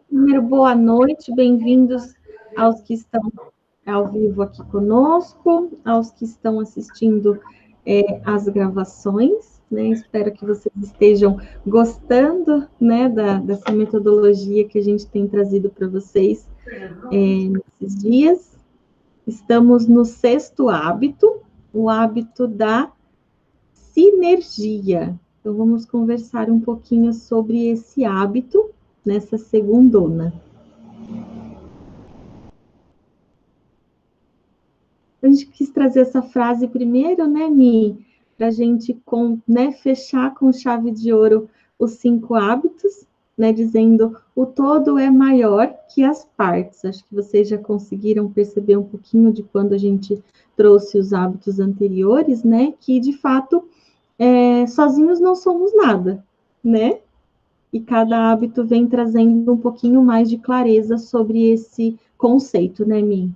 Primeiro, boa noite, bem-vindos aos que estão ao vivo aqui conosco, aos que estão assistindo as gravações, né? Espero que vocês estejam gostando, né, dessa metodologia que a gente tem trazido para vocês nesses dias. Estamos no 6º hábito, o hábito da sinergia. Então, vamos conversar um pouquinho sobre esse hábito nessa segundona. A gente quis trazer essa frase primeiro, né, Mi? Para a gente fechar com chave de ouro os 5 hábitos, né? Dizendo o todo é maior que as partes. Acho que vocês já conseguiram perceber um pouquinho de quando a gente trouxe os hábitos anteriores, né? Que de fato sozinhos não somos nada, né? E cada hábito vem trazendo um pouquinho mais de clareza sobre esse conceito, né, Mi?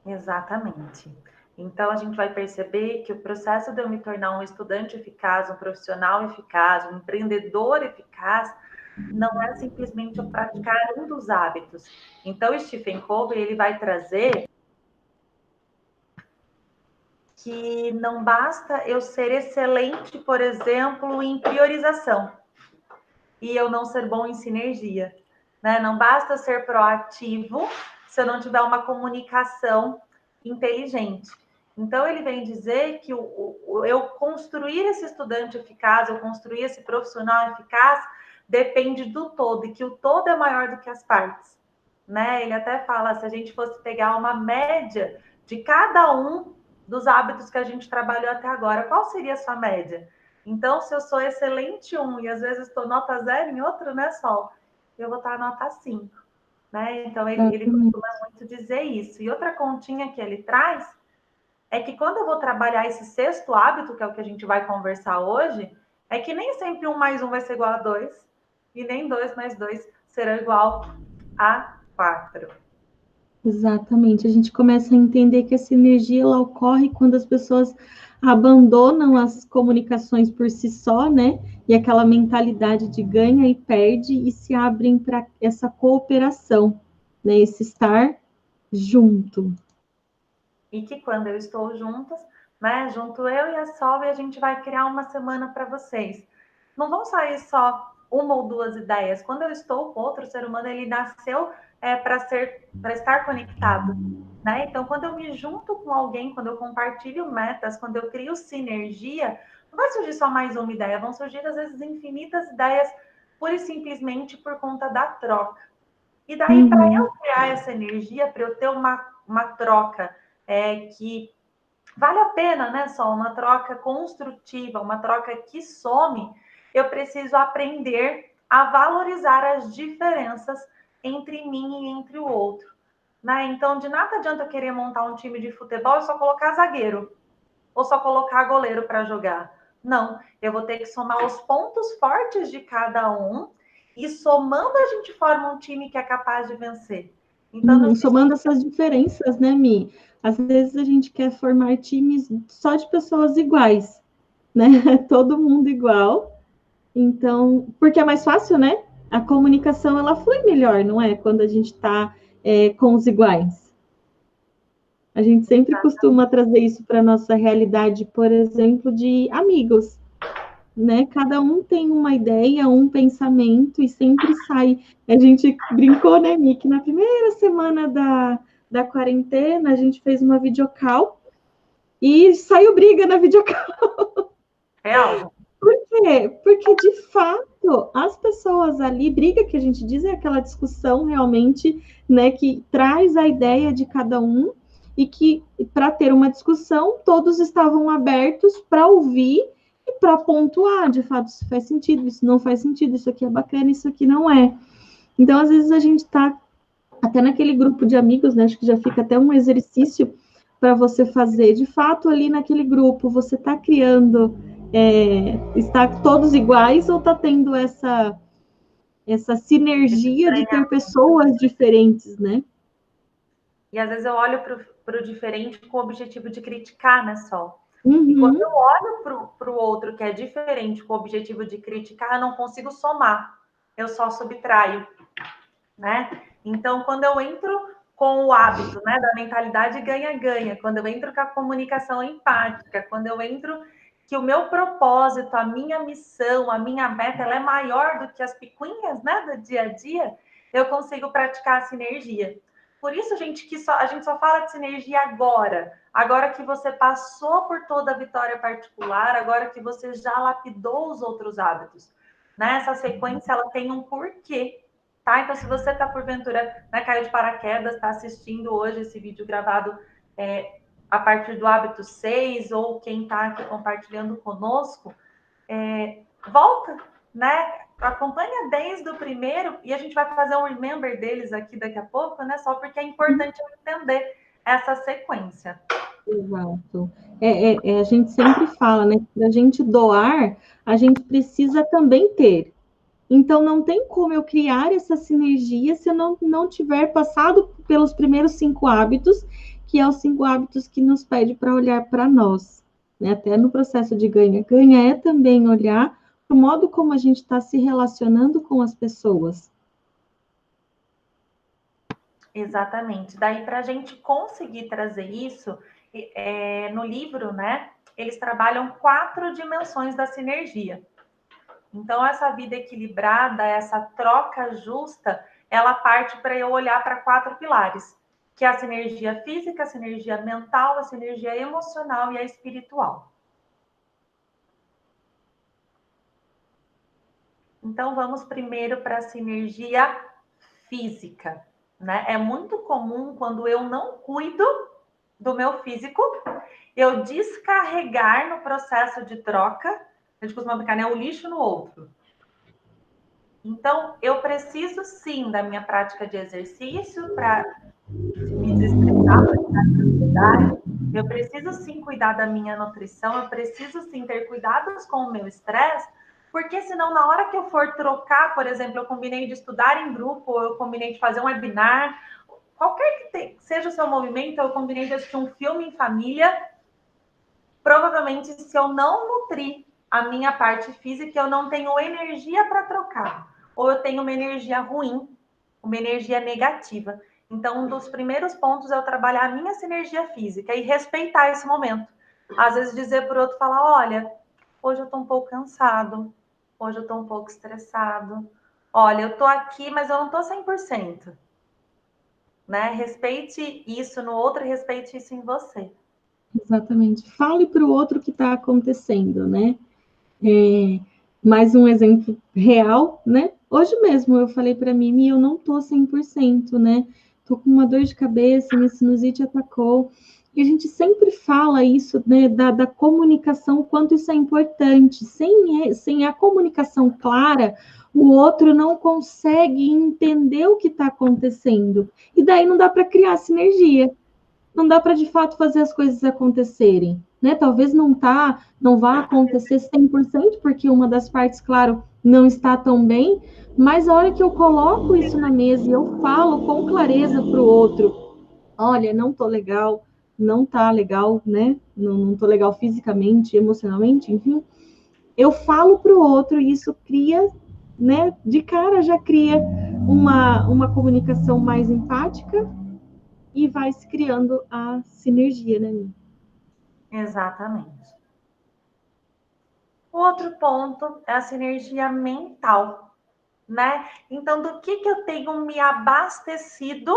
Exatamente. Então, a gente vai perceber que o processo de eu me tornar um estudante eficaz, um profissional eficaz, um empreendedor eficaz, não é simplesmente eu praticar um dos hábitos. Então, Stephen Covey, ele vai trazer que não basta eu ser excelente, por exemplo, em priorização, e eu não ser bom em sinergia, né? Não basta ser proativo se eu não tiver uma comunicação inteligente. Então, ele vem dizer que eu construir esse estudante eficaz, eu construir esse profissional eficaz, depende do todo, e que o todo é maior do que as partes, né? Ele até fala, se a gente fosse pegar uma média de cada um dos hábitos que a gente trabalhou até agora, qual seria a sua média? Então, se eu sou excelente em um e às vezes estou nota 0 em outro, né, Sol? Eu vou estar nota 5, né? Então, ele costuma muito dizer isso. E outra continha que ele traz é que quando eu vou trabalhar esse 6º hábito, que é o que a gente vai conversar hoje, é que nem sempre 1 mais 1 vai ser igual a 2, e nem 2 mais 2 será igual a 4. Exatamente, a gente começa a entender que essa energia ela ocorre quando as pessoas abandonam as comunicações por si só, né? E aquela mentalidade de ganha e perde e se abrem para essa cooperação, né? Esse estar junto. E que quando eu estou juntas, né? Junto eu e a Sol, e a gente vai criar uma semana para vocês. Não vão sair só 1 ou 2 ideias. Quando eu estou com outro ser humano, ele nasceu para estar conectado, né? Então, quando eu me junto com alguém, quando eu compartilho metas, quando eu crio sinergia, não vai surgir só mais uma ideia, vão surgir às vezes infinitas ideias, pura e simplesmente por conta da troca. E daí, para eu criar essa energia, para eu ter uma troca que vale a pena, né, Sol? Uma troca construtiva, uma troca que some, eu preciso aprender a valorizar as diferenças entre mim e entre o outro, né? Então, de nada adianta eu querer montar um time de futebol e só colocar zagueiro, ou só colocar goleiro para jogar. Não, eu vou ter que somar os pontos fortes de cada um, e somando a gente forma um time que é capaz de vencer. Então, somando essas diferenças, né, Mi? Às vezes a gente quer formar times só de pessoas iguais, né? Todo mundo igual. Então, porque é mais fácil, né? A comunicação, ela flui melhor, não é? Quando a gente está com os iguais. A gente sempre costuma trazer isso para a nossa realidade, por exemplo, de amigos, né? Cada um tem uma ideia, um pensamento e sempre sai. A gente brincou, né, Mick? Na primeira semana da quarentena, a gente fez uma videocall e saiu briga na videocall. Real. Por quê? Porque, de fato, as pessoas ali, briga que a gente diz é aquela discussão realmente, né, que traz a ideia de cada um e que, para ter uma discussão, todos estavam abertos para ouvir e para pontuar, de fato, isso faz sentido, isso não faz sentido, isso aqui é bacana, isso aqui não é. Então, às vezes, a gente está até naquele grupo de amigos, né, acho que já fica até um exercício para você fazer. De fato, ali naquele grupo, você está criando, está todos iguais ou está tendo essa sinergia de ter pessoas diferentes, né? E às vezes eu olho para o diferente com o objetivo de criticar, né, Sol? E quando Uhum. eu olho para o outro que é diferente, com o objetivo de criticar, eu não consigo somar, eu só subtraio, né? Então, quando eu entro com o hábito, né, da mentalidade ganha-ganha, quando eu entro com a comunicação empática, quando eu entro que o meu propósito, a minha missão, a minha meta, ela é maior do que as picuinhas, né, do dia a dia, eu consigo praticar a sinergia. Por isso, gente, a gente só fala de sinergia agora que você passou por toda a vitória particular, agora que você já lapidou os outros hábitos. Né? Essa sequência, ela tem um porquê. Tá? Então, se você está, porventura, né, caiu de paraquedas, está assistindo hoje esse vídeo gravado a partir do hábito 6, ou quem está aqui compartilhando conosco, volta, né? Acompanha desde o primeiro e a gente vai fazer um remember deles aqui daqui a pouco, né? Só porque é importante entender essa sequência. Exato. A gente sempre fala, né? Para a gente doar, a gente precisa também ter. Então, não tem como eu criar essa sinergia se eu não tiver passado pelos primeiros 5 hábitos, que é os 5 hábitos que nos pede para olhar para nós. Né? Até no processo de ganha-ganha é também olhar para o modo como a gente está se relacionando com as pessoas. Exatamente. Daí, para a gente conseguir trazer isso, no livro, né, eles trabalham 4 dimensões da sinergia. Então, essa vida equilibrada, essa troca justa, ela parte para eu olhar para 4 pilares, que é a sinergia física, a sinergia mental, a sinergia emocional e a espiritual. Então, vamos primeiro para a sinergia física, né? É muito comum quando eu não cuido do meu físico, eu descarregar no processo de troca, a gente costuma brincar, né? O lixo no outro. Então, eu preciso sim da minha prática de exercício para me desestressar, para tirar a ansiedade. Eu preciso sim cuidar da minha nutrição, eu preciso sim ter cuidados com o meu estresse, porque senão na hora que eu for trocar, por exemplo, eu combinei de estudar em grupo, ou eu combinei de fazer um webinar, qualquer que seja o seu movimento, eu combinei de assistir um filme em família, provavelmente se eu não nutrir a minha parte física, eu não tenho energia para trocar, ou eu tenho uma energia ruim, uma energia negativa. Então, um dos primeiros pontos é eu trabalhar a minha sinergia física e respeitar esse momento. Às vezes dizer para o outro, falar, olha, hoje eu estou um pouco cansado, hoje eu estou um pouco estressado, olha, eu estou aqui, mas eu não estou 100%. Né? Respeite isso no outro e respeite isso em você. Exatamente. Fale para o outro o que está acontecendo, né? Mais um exemplo real, né? Hoje mesmo eu falei para mim, eu não tô 100%, né? Tô com uma dor de cabeça, minha sinusite atacou. E a gente sempre fala isso, né, da comunicação, o quanto isso é importante. Sem a comunicação clara, o outro não consegue entender o que está acontecendo. E daí não dá para criar sinergia. Não dá para de fato fazer as coisas acontecerem, né? Talvez não vá acontecer 100%, porque uma das partes, claro, não está tão bem, mas a hora que eu coloco isso na mesa e eu falo com clareza para o outro, olha, não tô legal, não tá legal, né? Não tô legal fisicamente, emocionalmente, enfim. Eu falo para o outro e isso cria, né? De cara já cria uma comunicação mais empática e vai se criando a sinergia, né? Exatamente. O outro ponto é a sinergia mental, né? Então, do que eu tenho me abastecido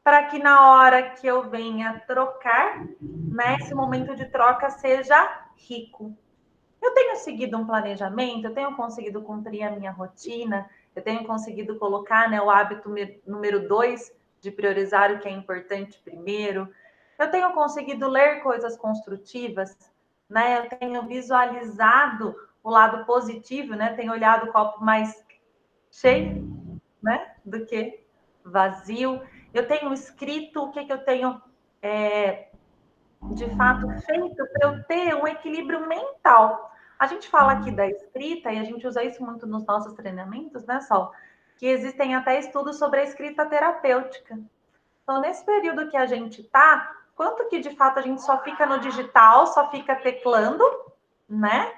para que na hora que eu venha trocar, né, esse momento de troca seja rico. Eu tenho seguido um planejamento, eu tenho conseguido cumprir a minha rotina, eu tenho conseguido colocar, né, o hábito número 2 de priorizar o que é importante primeiro. Eu tenho conseguido ler coisas construtivas, né? Eu tenho visualizado o lado positivo, né? Tenho olhado o copo mais cheio, né, do que vazio. Eu tenho escrito o que eu tenho de fato feito para eu ter um equilíbrio mental. A gente fala aqui da escrita e a gente usa isso muito nos nossos treinamentos, né, Sol? Que existem até estudos sobre a escrita terapêutica. Então, nesse período que a gente está, quanto que de fato a gente só fica no digital, só fica teclando, né?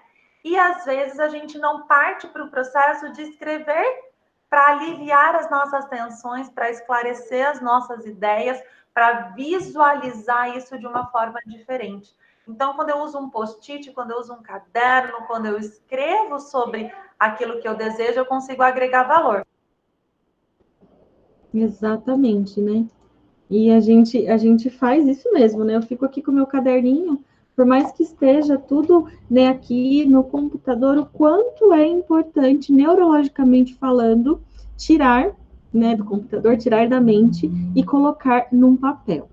E às vezes a gente não parte para o processo de escrever para aliviar as nossas tensões, para esclarecer as nossas ideias, para visualizar isso de uma forma diferente. Então, quando eu uso um post-it, quando eu uso um caderno, quando eu escrevo sobre aquilo que eu desejo, eu consigo agregar valor. Exatamente, né? E a gente faz isso mesmo, né? Eu fico aqui com o meu caderninho, por mais que esteja tudo, né, aqui no computador, o quanto é importante, neurologicamente falando, tirar, né, do computador, tirar da mente e colocar num papel.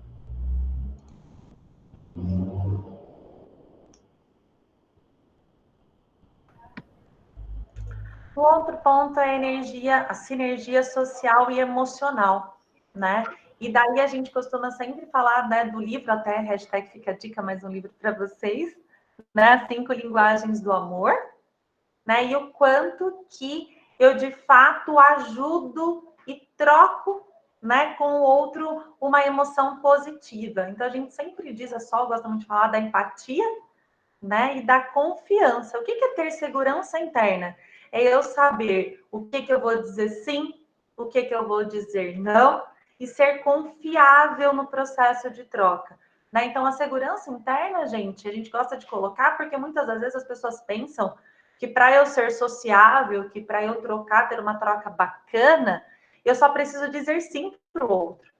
O outro ponto é a energia, a sinergia social e emocional, né? E daí a gente costuma sempre falar, né, do livro, até hashtag fica a dica, mais um livro para vocês, né? 5 linguagens do amor, né? E o quanto que eu de fato ajudo e troco, né, com o outro uma emoção positiva. Então a gente sempre diz, a Sol gosta muito de falar da empatia, né? E da confiança. O que é ter segurança interna? É eu saber o que eu vou dizer sim, o que eu vou dizer não, e ser confiável no processo de troca. Né? Então, a segurança interna, gente, a gente gosta de colocar porque muitas das vezes as pessoas pensam que para eu ser sociável, que para eu trocar, ter uma troca bacana, eu só preciso dizer sim para o outro.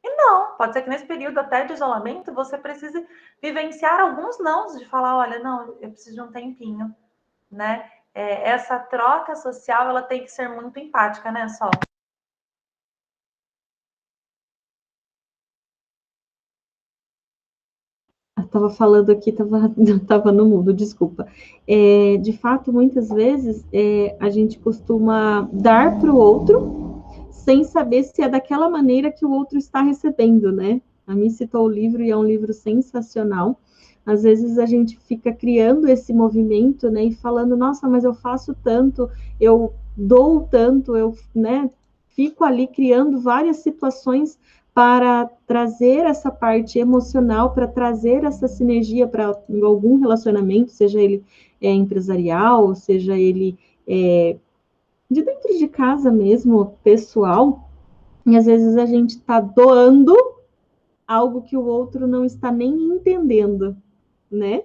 E não, pode ser que nesse período até de isolamento você precise vivenciar alguns nãos, de falar, olha, não, eu preciso de um tempinho, né? Essa troca social, ela tem que ser muito empática, né, Sol? Estava falando aqui, estava no mudo, desculpa. De fato, muitas vezes a gente costuma dar para o outro sem saber se é daquela maneira que o outro está recebendo, né? A mim citou o livro e é um livro sensacional. Às vezes a gente fica criando esse movimento, né? E falando, nossa, mas eu faço tanto, eu dou tanto, eu, né? Fico ali criando várias situações para trazer essa parte emocional, para trazer essa sinergia para algum relacionamento, seja ele empresarial, seja ele de dentro de casa mesmo, pessoal, e às vezes a gente está doando algo que o outro não está nem entendendo, né?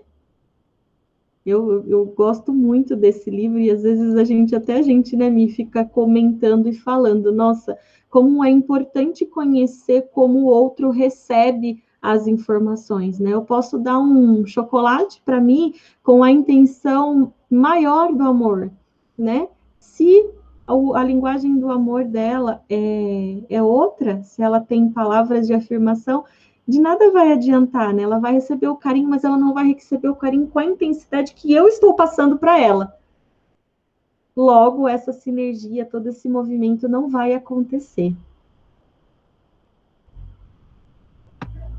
Eu gosto muito desse livro e às vezes a gente, né, me fica comentando e falando, nossa, como é importante conhecer como o outro recebe as informações, né? Eu posso dar um chocolate para mim com a intenção maior do amor, né? Se a linguagem do amor dela é outra, se ela tem palavras de afirmação, de nada vai adiantar, né? Ela vai receber o carinho, mas ela não vai receber o carinho com a intensidade que eu estou passando para ela. Logo, essa sinergia, todo esse movimento não vai acontecer.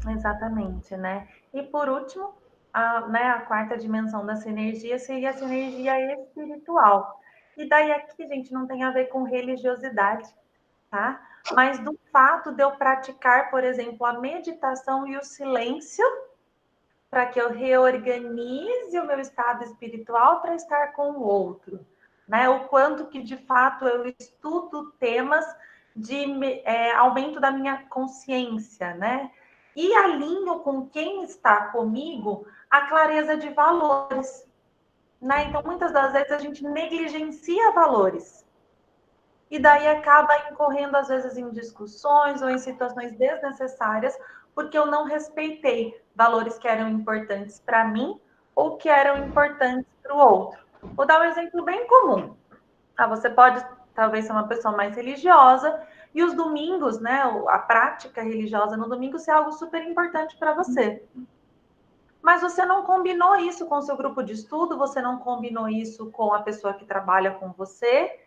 Exatamente, né? E por último, a quarta dimensão da sinergia seria a sinergia espiritual. E daí aqui, gente, não tem a ver com religiosidade, tá? Mas do fato de eu praticar, por exemplo, a meditação e o silêncio para que eu reorganize o meu estado espiritual para estar com o outro, né? O quanto que de fato eu estudo temas de aumento da minha consciência, né? E alinho com quem está comigo a clareza de valores, né? Então, muitas das vezes a gente negligencia valores. E daí acaba incorrendo, às vezes, em discussões ou em situações desnecessárias, porque eu não respeitei valores que eram importantes para mim ou que eram importantes para o outro. Vou dar um exemplo bem comum. Você pode, talvez, ser uma pessoa mais religiosa e os domingos, né, a prática religiosa no domingo ser algo super importante para você. Mas você não combinou isso com o seu grupo de estudo, você não combinou isso com a pessoa que trabalha com você,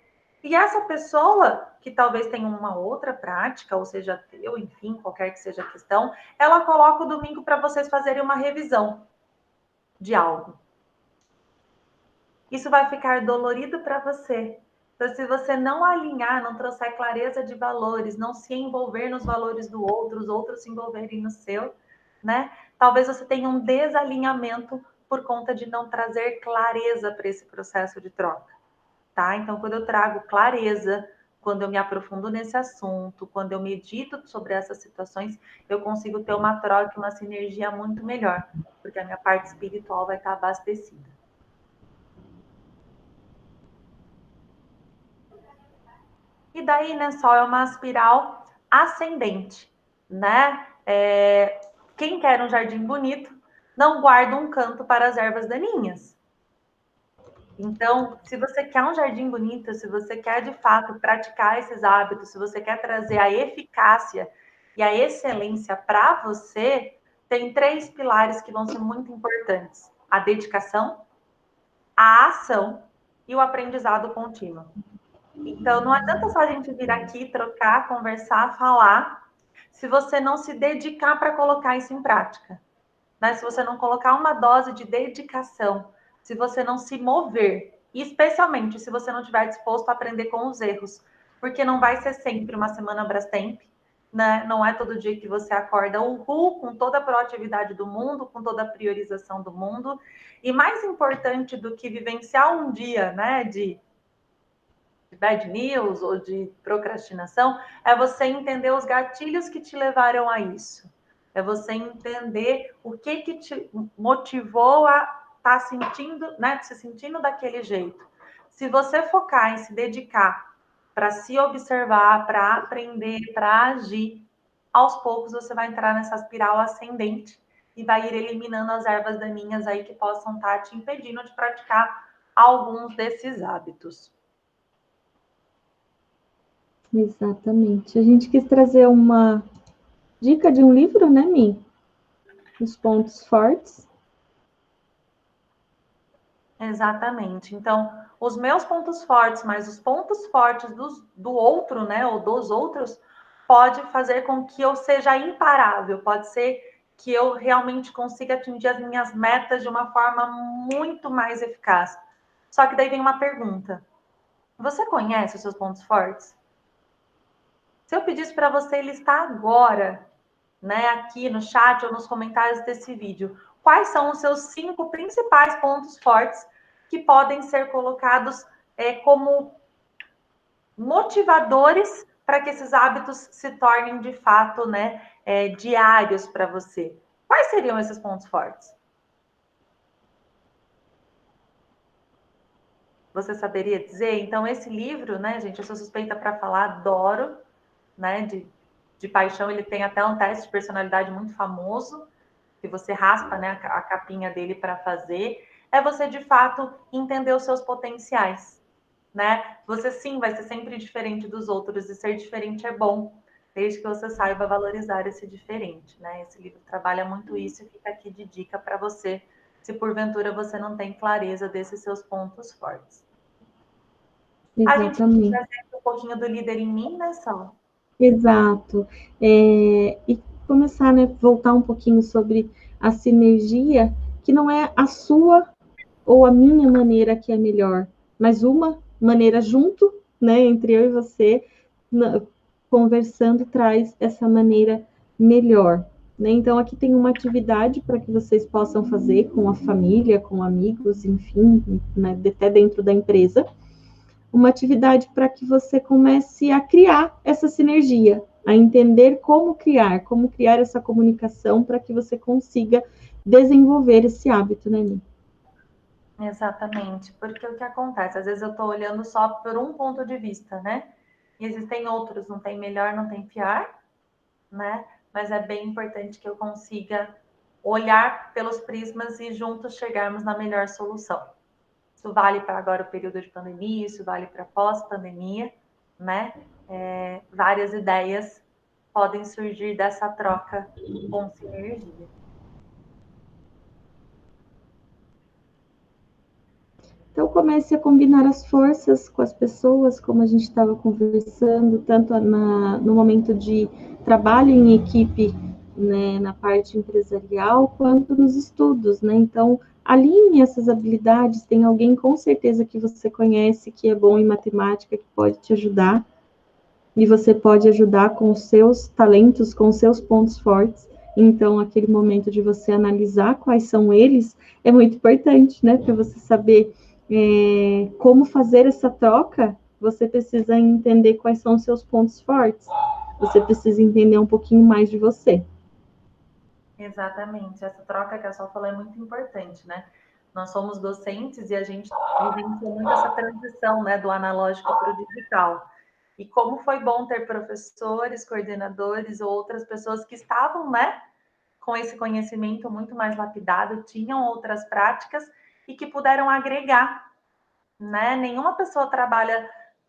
e essa pessoa, que talvez tenha uma outra prática, ou seja, ateu, enfim, qualquer que seja a questão, ela coloca o domingo para vocês fazerem uma revisão de algo. Isso vai ficar dolorido para você. Então, se você não alinhar, não trouxer clareza de valores, não se envolver nos valores do outro, os outros se envolverem no seu, né? Talvez você tenha um desalinhamento por conta de não trazer clareza para esse processo de troca, tá? Então, quando eu trago clareza, quando eu me aprofundo nesse assunto, quando eu medito sobre essas situações, eu consigo ter uma troca, uma sinergia muito melhor, porque a minha parte espiritual vai estar abastecida. E daí, né, Sol é uma espiral ascendente, né? Quem quer um jardim bonito, não guarda um canto para as ervas daninhas. Então, se você quer um jardim bonito, se você quer de fato praticar esses hábitos, se você quer trazer a eficácia e a excelência para você, tem 3 pilares que vão ser muito importantes: a dedicação, a ação e o aprendizado contínuo. Então, não adianta só a gente vir aqui, trocar, conversar, falar, se você não se dedicar para colocar isso em prática, né? Se você não colocar uma dose de dedicação, se você não se mover, e especialmente se você não estiver disposto a aprender com os erros, porque não vai ser sempre uma semana Brastemp, né? Não é todo dia que você acorda com toda a proatividade do mundo, com toda a priorização do mundo, e mais importante do que vivenciar um dia, né, de bad news ou de procrastinação, é você entender os gatilhos que te levaram a isso. É você entender o que te motivou a estar sentindo, né, se sentindo daquele jeito. Se você focar em se dedicar para se observar, para aprender, para agir, aos poucos você vai entrar nessa espiral ascendente e vai ir eliminando as ervas daninhas aí que possam estar te impedindo de praticar alguns desses hábitos. Exatamente. A gente quis trazer uma dica de um livro, né, Mi? Os pontos fortes. Exatamente. Então, os meus pontos fortes, mas os pontos fortes do outro, né, ou dos outros, pode fazer com que eu seja imparável, pode ser que eu realmente consiga atingir as minhas metas de uma forma muito mais eficaz. Só que daí vem uma pergunta: você conhece os seus pontos fortes? Se eu pedisse para você listar agora, né, aqui no chat ou nos comentários desse vídeo, quais são os seus 5 principais pontos fortes que podem ser colocados como motivadores para que esses hábitos se tornem de fato, né, diários para você. Quais seriam esses pontos fortes? Você saberia dizer? Então, esse livro, né, gente, eu sou suspeita para falar, adoro, né, de paixão. Ele tem até um teste de personalidade muito famoso, que você raspa, né, a capinha dele para fazer. É você, de fato, entender os seus potenciais, né? Você, sim, vai ser sempre diferente dos outros, e ser diferente é bom, desde que você saiba valorizar esse diferente, né? Esse livro trabalha muito isso e fica aqui de dica para você, se porventura você não tem clareza desses seus pontos fortes. A gente Exatamente. trazer um pouquinho do líder em mim, né, Sol? Exato. E começar, né, voltar um pouquinho sobre a sinergia, que não é a sua ou a minha maneira que é melhor, mas uma maneira junto, né, entre eu e você, conversando, traz essa maneira melhor. Né? Então, aqui tem uma atividade para que vocês possam fazer com a família, com amigos, enfim, né, até dentro da empresa, uma atividade para que você comece a criar essa sinergia, a entender como criar essa comunicação para que você consiga desenvolver esse hábito, né, Mi? Exatamente, porque o que acontece? Às vezes eu estou olhando só por um ponto de vista, né? E existem outros, não tem melhor, não tem pior, né? Mas é bem importante que eu consiga olhar pelos prismas e juntos chegarmos na melhor solução. Isso vale para agora o período de pandemia, isso vale para pós-pandemia, né? Várias ideias podem surgir dessa troca com sinergia. Então, comece a combinar as forças com as pessoas, como a gente estava conversando, tanto no momento de trabalho em equipe, né, na parte empresarial, quanto nos estudos, né? Então, alinhe essas habilidades. Tem alguém com certeza que você conhece que é bom em matemática, que pode te ajudar, e você pode ajudar com os seus talentos, com os seus pontos fortes. Então, aquele momento de você analisar quais são eles é muito importante, né? Para você saber como fazer essa troca, você precisa entender quais são os seus pontos fortes. Você precisa entender um pouquinho mais de você. Exatamente. Essa troca que a Sol falou é muito importante, né? Nós somos docentes e a gente vivencia muito essa transição, né, do analógico para o digital. E como foi bom ter professores, coordenadores ou outras pessoas que estavam, né, com esse conhecimento muito mais lapidado, tinham outras práticas e que puderam agregar, né? Nenhuma pessoa trabalha,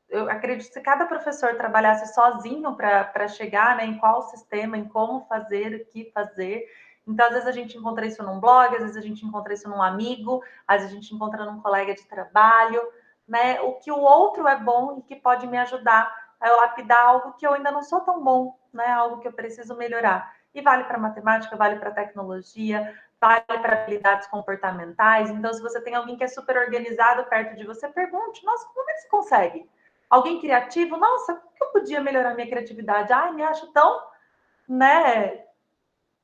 eu acredito que se cada professor trabalhasse sozinho para chegar, né, em qual sistema, em como fazer, o que fazer. Então, às vezes a gente encontra isso num blog, às vezes a gente encontra isso num amigo, às vezes a gente encontra num colega de trabalho, né? O que o outro é bom e que pode me ajudar a eu lapidar algo que eu ainda não sou tão bom, né? Algo que eu preciso melhorar. E vale para matemática, vale para tecnologia, vale para habilidades comportamentais. Então, se você tem alguém que é super organizado perto de você, pergunte: nossa, como é que você consegue? Alguém criativo? Nossa, como que eu podia melhorar minha criatividade? Ai, me acho tão, né,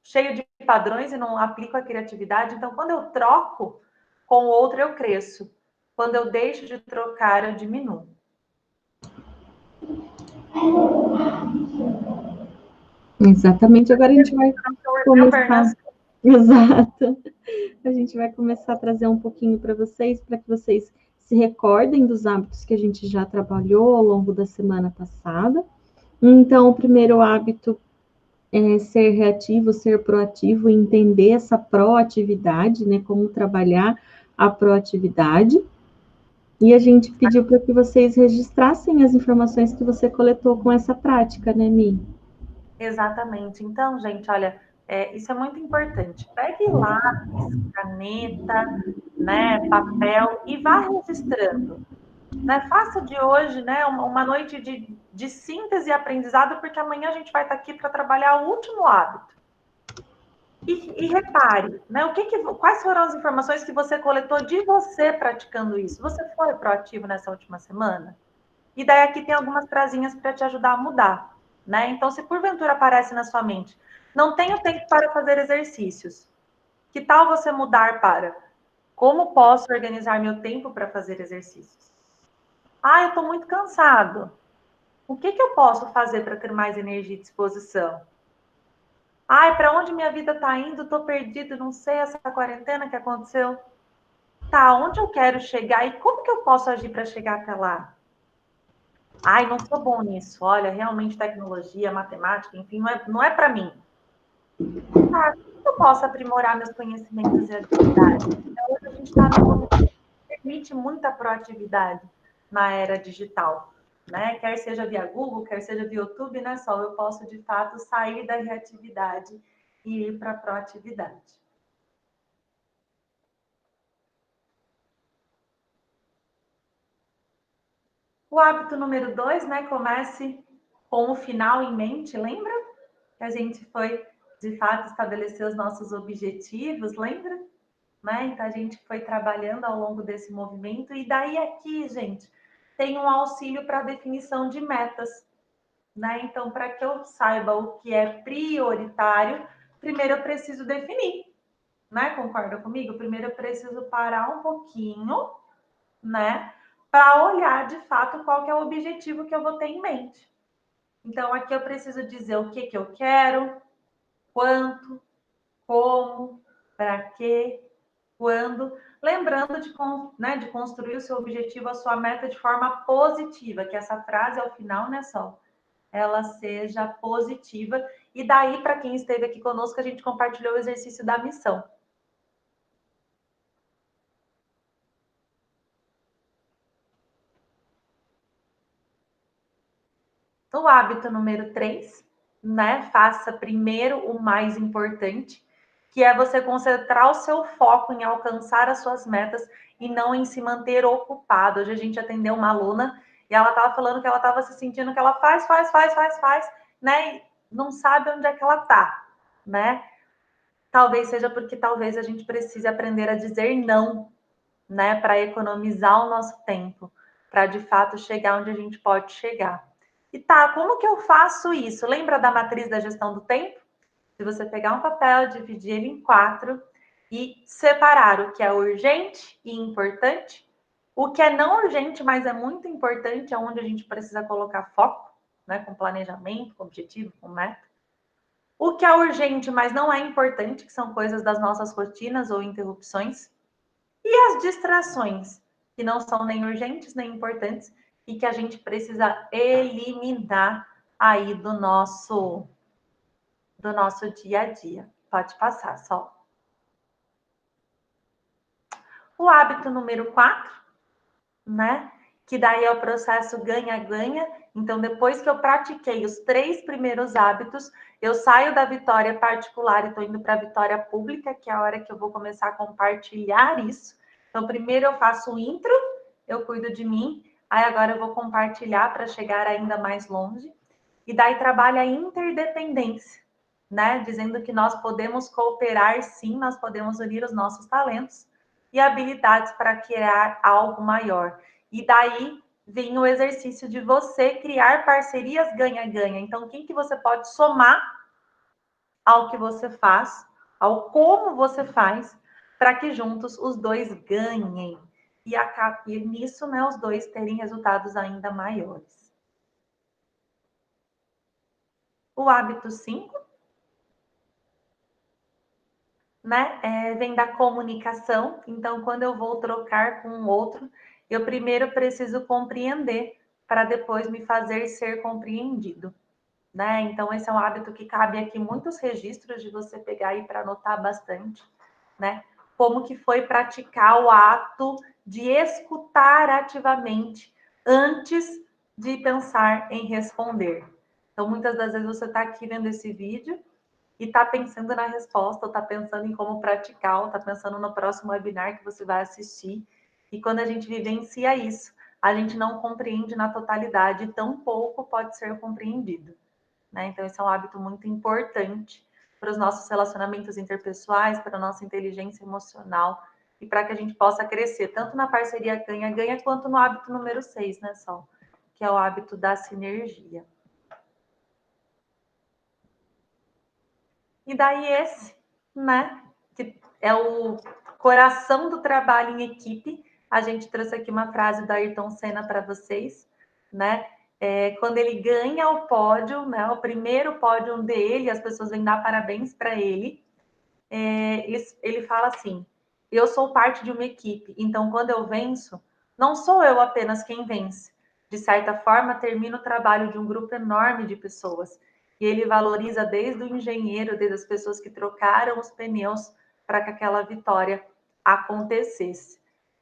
cheio de padrões e não aplico a criatividade. Então, quando eu troco com o outro, eu cresço. Quando eu deixo de trocar, eu diminuo. Exatamente. Agora a gente vai começar. Exato. A gente vai começar a trazer um pouquinho para vocês que vocês se recordem dos hábitos que a gente já trabalhou ao longo da semana passada. Então, o primeiro hábito é ser reativo, ser proativo, entender essa proatividade, né? Como trabalhar a proatividade. E a gente pediu para que vocês registrassem as informações que você coletou com essa prática, né, Mi? Exatamente. Então, gente, olha, isso é muito importante. Pegue lápis, caneta, né, papel e vá registrando. Né? Faça de hoje, né, uma noite de síntese e aprendizado, porque amanhã a gente vai estar aqui para trabalhar o último hábito. E repare, né, quais foram as informações que você coletou de você praticando isso? Você foi proativo nessa última semana? E daí aqui tem algumas frasinhas para te ajudar a mudar, né? Então, se porventura aparece na sua mente, não tenho tempo para fazer exercícios. Que tal você mudar para como posso organizar meu tempo para fazer exercícios? Ah, eu estou muito cansado. O que eu posso fazer para ter mais energia e disposição? Ai, para onde minha vida está indo? Estou perdido, não sei essa quarentena que aconteceu. Tá, onde eu quero chegar e como que eu posso agir para chegar até lá? Ai, não sou bom nisso. Olha, realmente tecnologia, matemática, enfim, não é para mim. Tá, como eu posso aprimorar meus conhecimentos e habilidades? Então, hoje a gente está num momento que permite muita proatividade na era digital, né? Quer seja via Google, quer seja via YouTube, né? Só eu posso, de fato, sair da reatividade e ir para a proatividade. O hábito número 2, né? Comece com o final em mente, lembra? Que a gente foi, de fato, estabelecer os nossos objetivos, lembra? Né? Então, a gente foi trabalhando ao longo desse movimento. E daí aqui, gente, tem um auxílio para a definição de metas. Né? Então, para que eu saiba o que é prioritário, primeiro eu preciso definir. Né? Concorda comigo? Primeiro eu preciso parar um pouquinho, né? Para olhar de fato qual que é o objetivo que eu vou ter em mente. Então, aqui eu preciso dizer o que eu quero, quanto, como, para quê, quando. Lembrando de construir o seu objetivo, a sua meta de forma positiva, que essa frase ao final, né, Sol? Ela seja positiva. E daí, para quem esteve aqui conosco, a gente compartilhou o exercício da missão. O hábito número 3, né? Faça primeiro o mais importante, que é você concentrar o seu foco em alcançar as suas metas e não em se manter ocupado. Hoje a gente atendeu uma aluna e ela estava falando que ela estava se sentindo que ela faz, né? E não sabe onde é que ela está, né? Talvez seja porque talvez a gente precise aprender a dizer não, né? Para economizar o nosso tempo, para de fato chegar onde a gente pode chegar. E tá, como que eu faço isso? Lembra da matriz da gestão do tempo? Se você pegar um papel, dividir ele em 4 e separar o que é urgente e importante, o que é não urgente, mas é muito importante, é onde a gente precisa colocar foco, né, com planejamento, com objetivo, com meta. O que é urgente, mas não é importante, que são coisas das nossas rotinas ou interrupções. E as distrações, que não são nem urgentes nem importantes e que a gente precisa eliminar aí do nosso dia a dia. Pode passar, Sol. O hábito número 4, né? Que daí é o processo ganha-ganha. Então, depois que eu pratiquei os 3 primeiros hábitos, eu saio da vitória particular e estou indo para a vitória pública, que é a hora que eu vou começar a compartilhar isso. Então, primeiro eu faço o intro, eu cuido de mim, aí agora eu vou compartilhar para chegar ainda mais longe. E daí trabalha a interdependência, né? Dizendo que nós podemos cooperar, sim, nós podemos unir os nossos talentos e habilidades para criar algo maior. E daí vem o exercício de você criar parcerias ganha-ganha. Então, quem que você pode somar ao que você faz, ao como você faz, para que juntos os dois ganhem. E nisso, né, os dois terem resultados ainda maiores. O hábito 5, né, vem da comunicação. Então, quando eu vou trocar com o outro, eu primeiro preciso compreender para depois me fazer ser compreendido, né? Então, esse é um hábito que cabe aqui muitos registros de você pegar aí para anotar bastante, né? Como que foi praticar o ato de escutar ativamente antes de pensar em responder. Então, muitas das vezes você está aqui vendo esse vídeo e está pensando na resposta, ou está pensando em como praticar, ou está pensando no próximo webinar que você vai assistir. E quando a gente vivencia isso, a gente não compreende na totalidade, tão pouco pode ser compreendido, né? Então, esse é um hábito muito importante para os nossos relacionamentos interpessoais, para a nossa inteligência emocional e para que a gente possa crescer, tanto na parceria ganha-ganha, quanto no hábito número 6, né, Sol? Que é o hábito da sinergia. E daí esse, né, que é o coração do trabalho em equipe. A gente trouxe aqui uma frase do Ayrton Senna para vocês, né? Quando ele ganha o pódio, né, o primeiro pódio dele, as pessoas vêm dar parabéns para ele. Ele fala assim: eu sou parte de uma equipe, então quando eu venço, não sou eu apenas quem vence. De certa forma, termino o trabalho de um grupo enorme de pessoas. E ele valoriza desde o engenheiro, desde as pessoas que trocaram os pneus para que aquela vitória acontecesse,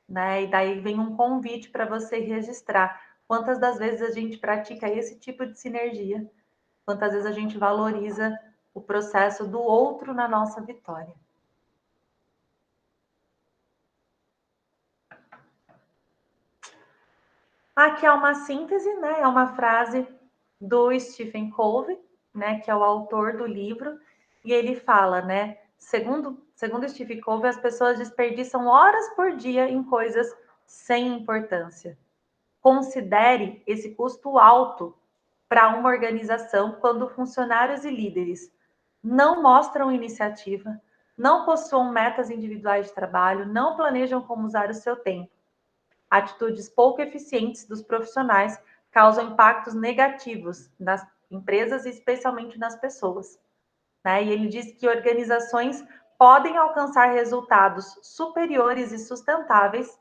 né? E daí vem um convite para você registrar quantas das vezes a gente pratica esse tipo de sinergia, quantas vezes a gente valoriza o processo do outro na nossa vitória. Aqui é uma síntese, né? É uma frase do Stephen Covey, né? Que é o autor do livro, e ele fala, né? Segundo Stephen Covey, as pessoas desperdiçam horas por dia em coisas sem importância. Considere esse custo alto para uma organização quando funcionários e líderes não mostram iniciativa, não possuem metas individuais de trabalho, não planejam como usar o seu tempo. Atitudes pouco eficientes dos profissionais causam impactos negativos nas empresas e especialmente nas pessoas, né? E ele diz que organizações podem alcançar resultados superiores e sustentáveis,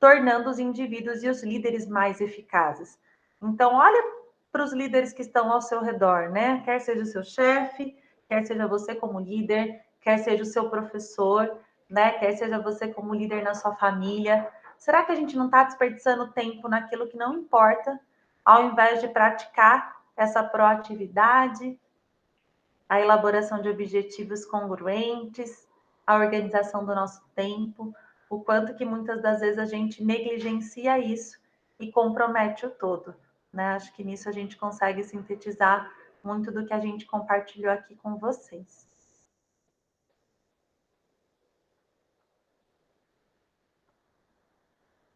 tornando os indivíduos e os líderes mais eficazes. Então, olha para os líderes que estão ao seu redor, né? Quer seja o seu chefe, quer seja você como líder, quer seja o seu professor, né? Quer seja você como líder na sua família. Será que a gente não está desperdiçando tempo naquilo que não importa, ao invés de praticar essa proatividade, a elaboração de objetivos congruentes, a organização do nosso tempo, o quanto que muitas das vezes a gente negligencia isso e compromete o todo, né? Acho que nisso a gente consegue sintetizar muito do que a gente compartilhou aqui com vocês.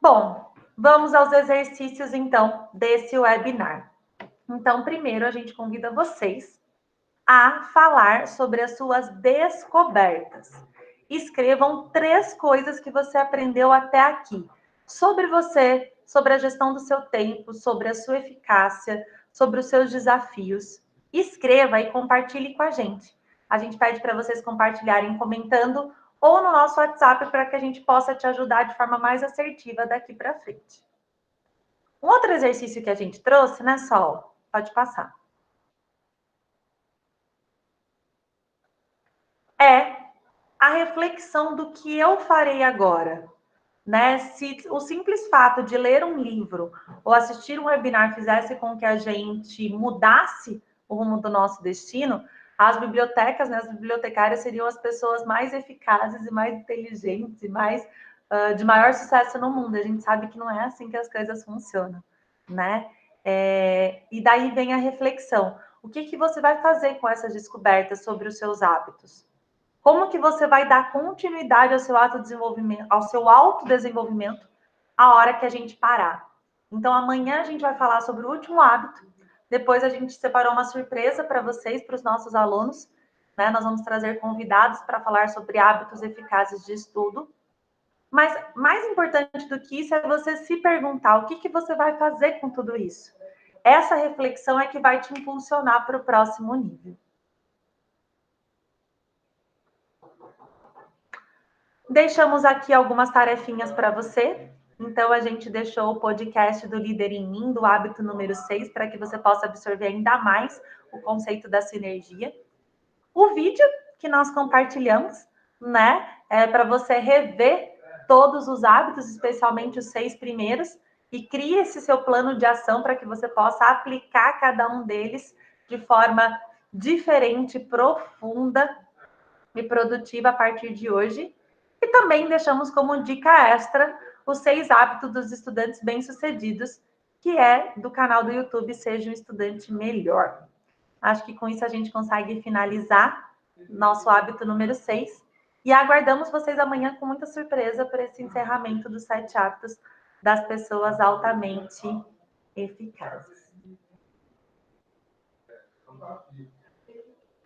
Bom, vamos aos exercícios então desse webinar. Então, primeiro a gente convida vocês a falar sobre as suas descobertas. Escrevam 3 coisas que você aprendeu até aqui. Sobre você, sobre a gestão do seu tempo, sobre a sua eficácia, sobre os seus desafios. Escreva e compartilhe com a gente. A gente pede para vocês compartilharem comentando ou no nosso WhatsApp para que a gente possa te ajudar de forma mais assertiva daqui para frente. Um outro exercício que a gente trouxe, né, Sol? Pode passar. É a reflexão do que eu farei agora, né? Se o simples fato de ler um livro ou assistir um webinar fizesse com que a gente mudasse o rumo do nosso destino, as bibliotecas, né, as bibliotecárias seriam as pessoas mais eficazes e mais inteligentes e mais de maior sucesso no mundo. A gente sabe que não é assim que as coisas funcionam, né? E daí vem a reflexão. O que você vai fazer com essas descobertas sobre os seus hábitos? Como que você vai dar continuidade ao seu autodesenvolvimento a hora que a gente parar? Então, amanhã a gente vai falar sobre o último hábito. Depois a gente separou uma surpresa para vocês, para os nossos alunos, né? Nós vamos trazer convidados para falar sobre hábitos eficazes de estudo. Mas mais importante do que isso é você se perguntar o que você vai fazer com tudo isso. Essa reflexão é que vai te impulsionar para o próximo nível. Deixamos aqui algumas tarefinhas para você. Então, a gente deixou o podcast do Líder em Mim, do hábito número 6, para que você possa absorver ainda mais o conceito da sinergia. O vídeo que nós compartilhamos, né, é para você rever todos os hábitos, especialmente os 6 primeiros, e crie esse seu plano de ação para que você possa aplicar cada um deles de forma diferente, profunda e produtiva a partir de hoje. E também deixamos como dica extra os 6 hábitos dos estudantes bem-sucedidos, que é do canal do YouTube Seja um Estudante Melhor. Acho que com isso a gente consegue finalizar nosso hábito número 6. E aguardamos vocês amanhã com muita surpresa para esse encerramento dos 7 hábitos das pessoas altamente eficazes.